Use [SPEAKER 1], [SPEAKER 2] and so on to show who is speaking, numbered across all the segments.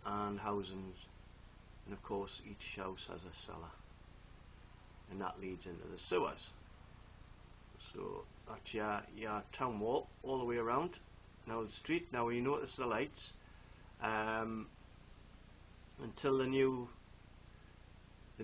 [SPEAKER 1] and housings, and of course each house has a cellar, and that leads into the sewers. So that's your town wall all the way around. Now the street, now you notice the lights, until they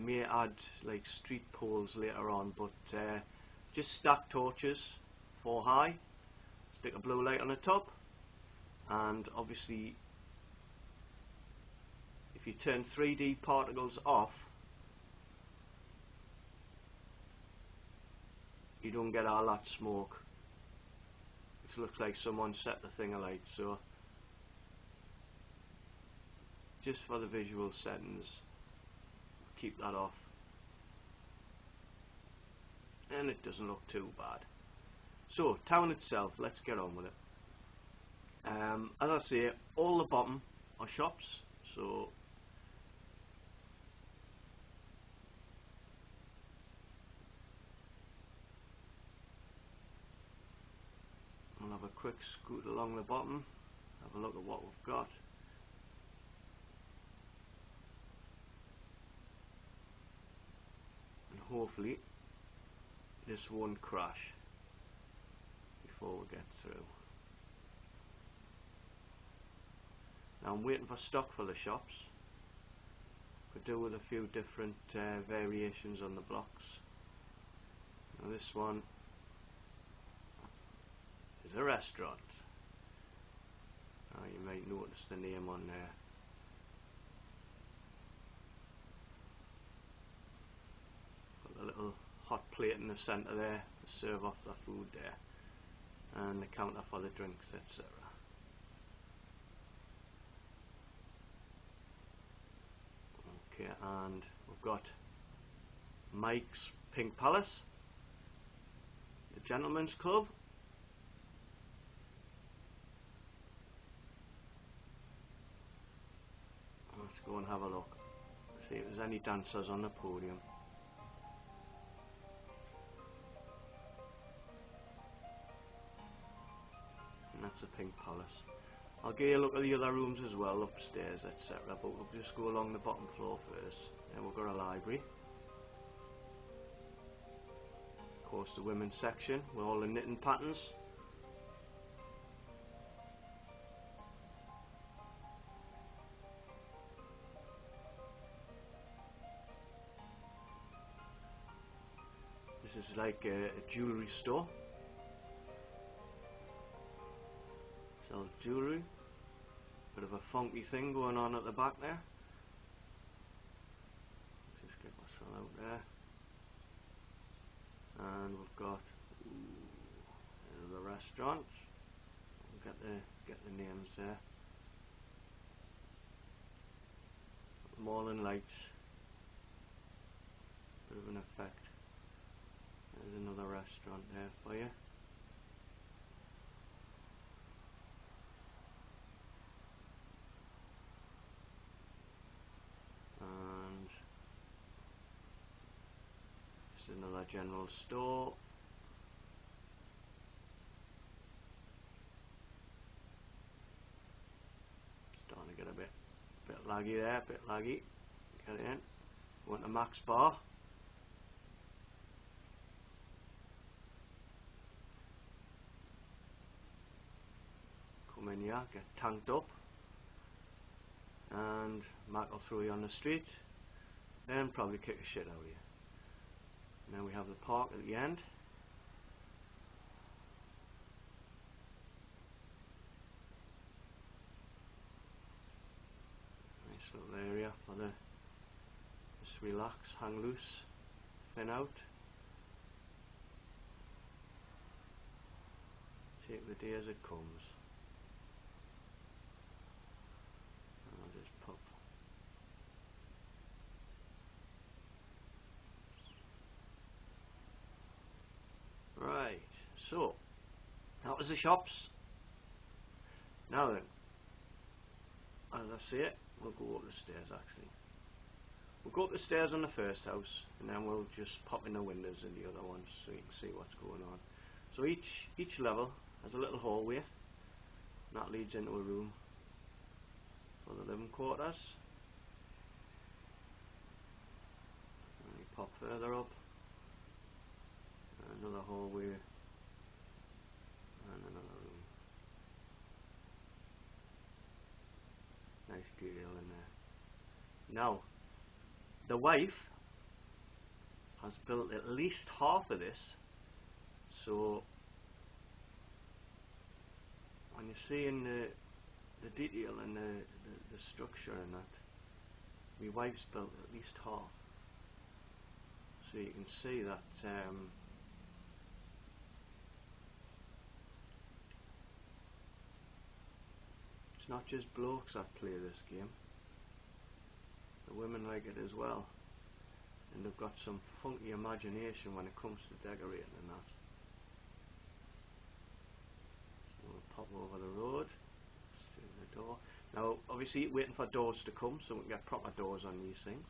[SPEAKER 1] may add like street poles later on, but just stack torches 4 high, stick a blue light on the top, and obviously if you turn 3D particles off, you don't get all that smoke. It looks like someone set the thing alight. So just for the visual settings, keep that off, and it doesn't look too bad. So town itself, let's get on with it. As I say, all the bottom are shops, so we'll have a quick scoot along the bottom, have a look at what we've got. And hopefully this won't crash before we get through. Now I'm waiting for stock for the shops. Could do with a few different variations on the blocks. Now this one is a restaurant. Now you might notice the name on there. Got a little hot plate in the centre there to serve off the food there, and the counter for the drinks, etc. Okay, and we've got Mike's Pink Palace, the Gentlemen's Club, let's go and have a look, see if there's any dancers on the podium. And that's the Pink Palace. I'll give you a look at the other rooms as well, upstairs, etc. But we'll just go along the bottom floor first. Then we've got a library. Of course, the women's section with all the knitting patterns. This is like a jewellery store. Sells jewellery. Bit of a funky thing going on at the back there. Let's just get myself out there. And we've got the restaurants. We'll get the names there. Morning lights. Bit of an effect. There's another restaurant there for you. And just another general store. Starting to get a bit laggy there, a bit laggy. Get it in. Want a Max bar. Come in here, get tanked up, and Mac will throw you on the street, then probably kick the shit out of you. Now we have the park at the end. Nice little area for the just relax, hang loose, thin out. Take the day as it comes. And I'll just pop. Right, so that was the shops. Now then, as I say it, we'll go up the stairs actually. We'll go up the stairs on the first house, and then we'll just pop in the windows in the other ones so you can see what's going on. So each level has a little hallway, and that leads into a room for the living quarters. And you pop further up. Another hallway. And another room. Nice detail in there. Now, the wife has built at least half of this, so when you're seeing the detail and the structure and that, my wife's built at least half, so you can see that it's not just blokes that play this game. The women like it as well, and they've got some funky imagination when it comes to decorating and that. So we'll pop over the road, straight to the door. Now obviously waiting for doors to come so we can get proper doors on these things,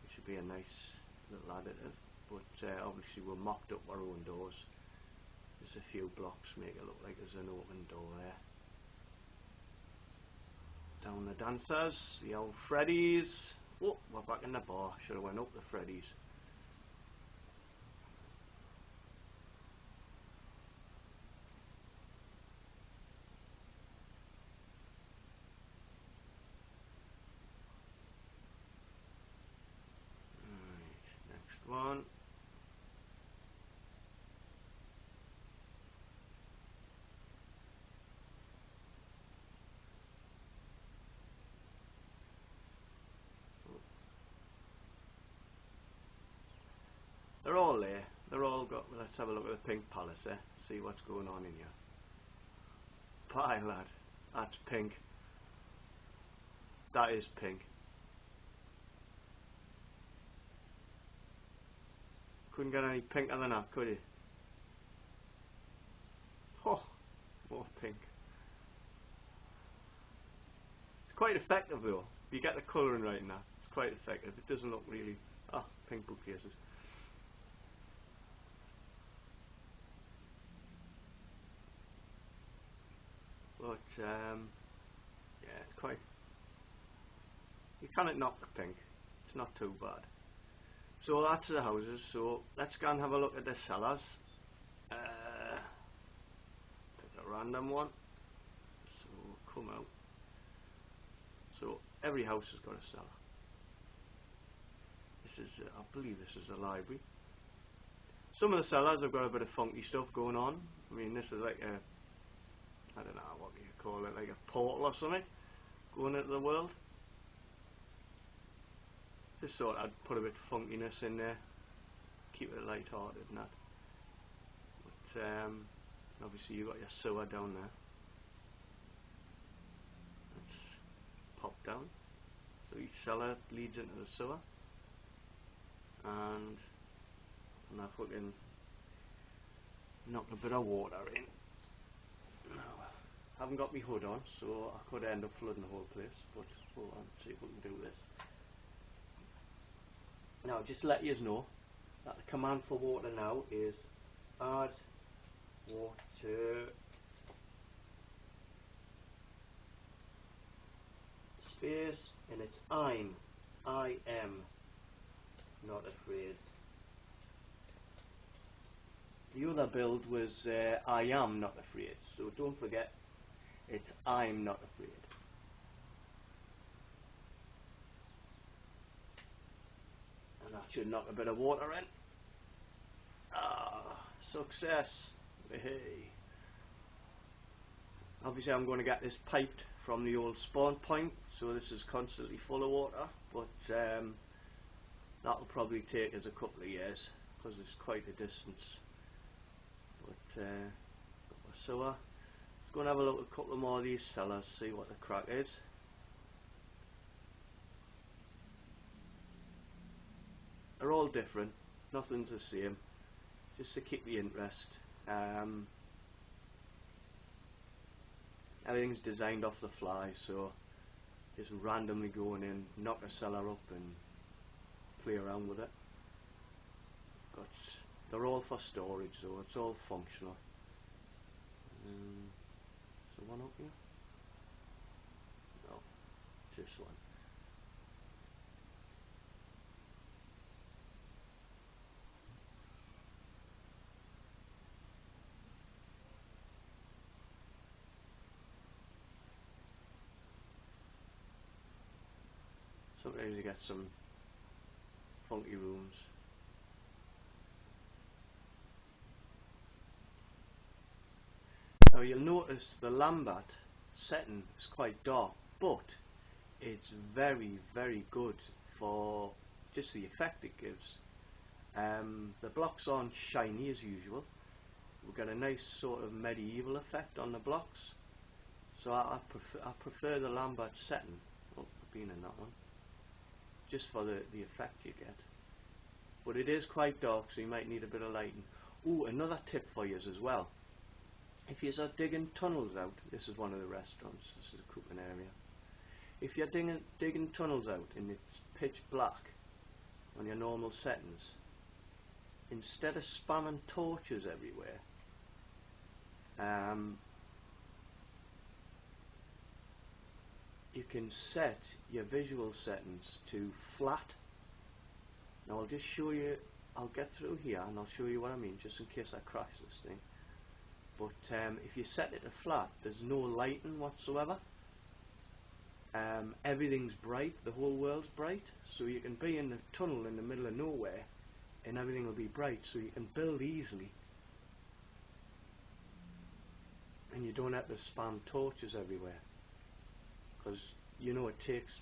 [SPEAKER 1] which should be a nice little additive, but obviously we've mocked up our own doors. Just a few blocks make it look like there's an open door there. Down the dancers, the old Freddy's. Oh, we're back in the bar. Should have went up the Freddy's. Right, next one. They're all there. They're all got. Let's have a look at the pink palace there. See what's going on in here. Pie lad, that's pink. That is pink. Couldn't get any pinker than that, could you? Oh, more pink. It's quite effective though. If you get the colouring right in that, it's quite effective. It doesn't look really. Ah, pink bookcases. But yeah, it's quite. You cannot knock the pink. It's not too bad. So that's the houses. So let's go and have a look at the cellars. Pick a random one. So we'll come out. So every house has got a cellar. This is, I believe, this is a library. Some of the cellars have got a bit of funky stuff going on. I mean, this is like a, I don't know what you call it, like a portal or something going into the world. Just thought I'd put a bit of funkiness in there, keep it light-hearted and that. But obviously you've got your sewer down there. Let's pop down. So each cellar leads into the sewer, and I fucking knock a bit of water in. Now, I haven't got my hood on, so I could end up flooding the whole place, but hold on, see if we can do this. Now, just to let you know that the command for water now is add water space, and it's I am not afraid. The other build was I am not afraid, so don't forget it's I'm not afraid. And that should knock a bit of water in. Ah, success. Hey. Obviously I'm going to get this piped from the old spawn point, so this is constantly full of water, but that'll probably take us a couple of years because it's quite a distance. But got my sewer. Let's go and have a look at a couple more of these cellars, see what the crack is. They're all different, nothing's the same, just to keep the interest. Everything's designed off the fly, so just randomly going in, knock a cellar up and play around with it. But they're all for storage, so it's all functional. So one up here? No, just this one. Sometimes you get some funky rooms. Now you'll notice the Lambert setting is quite dark, but it's very, very good for just the effect it gives. The blocks aren't shiny as usual. We've got a nice sort of medieval effect on the blocks. So I prefer the Lambert setting. Oh, I've been in that one. Just for the effect you get. But it is quite dark, so you might need a bit of lighting. Ooh, another tip for you as well. If you're digging tunnels out, this is one of the restaurants, this is a cooking area. If you're digging tunnels out and it's pitch black on your normal settings, instead of spamming torches everywhere, you can set your visual settings to flat. Now I'll just show you, I'll get through here and I'll show you what I mean, just in case I crash this thing. But if you set it to flat, there's no lighting whatsoever. Everything's bright, the whole world's bright, so you can be in the tunnel in the middle of nowhere and everything will be bright, so you can build easily and you don't have to spam torches everywhere, because you know it takes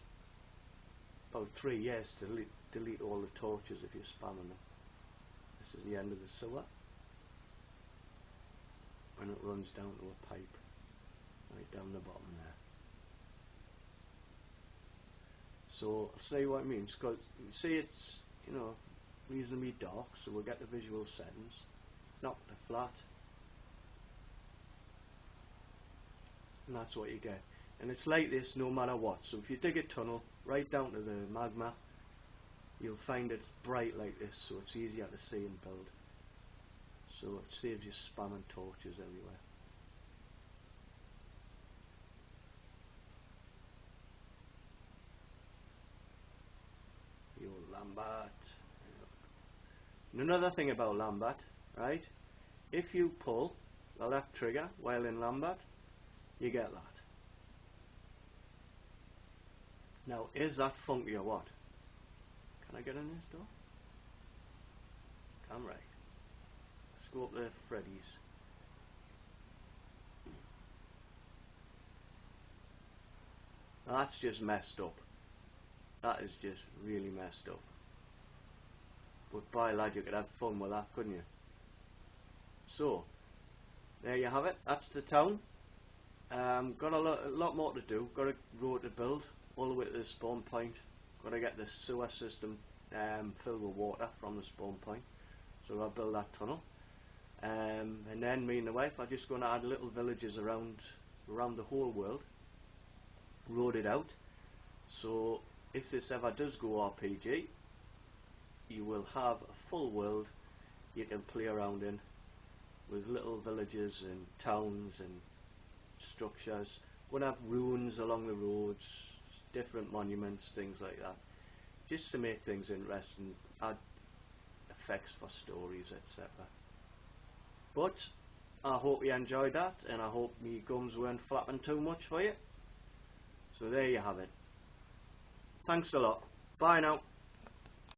[SPEAKER 1] about 3 years to delete all the torches if you're spamming them. This is the end of the sewer and it runs down to a pipe right down the bottom there. So I'll say what it means, because see it's, you know, reasonably dark, so we'll get the visual settings, knock to flat, and that's what you get. And it's like this no matter what. So if you dig a tunnel right down to the magma, you'll find it's bright like this, so it's easier to see and build. So it saves you spamming torches everywhere. The old Lambert. And another thing about Lambert, right? If you pull the left trigger while in Lambert, you get that. Now, is that funky or what? Can I get in this door? Come right. Let's go up to Freddy's. Now that's just messed up. That is just really messed up. But by lad, you could have fun with that, couldn't you? So, there you have it. That's the town. Got a lot more to do. Got a road to build all the way to the spawn point. Got to get the sewer system filled with water from the spawn point. So I'll build that tunnel. And then me and the wife are just going to add little villages around the whole world. Road it out. So if this ever does go RPG, you will have a full world you can play around in, with little villages and towns and structures. We'll have ruins along the roads, different monuments, things like that, just to make things interesting, add effects for stories, etc. But I hope you enjoyed that, and I hope me gums weren't flapping too much for you. So there you have it. Thanks a lot. Bye now.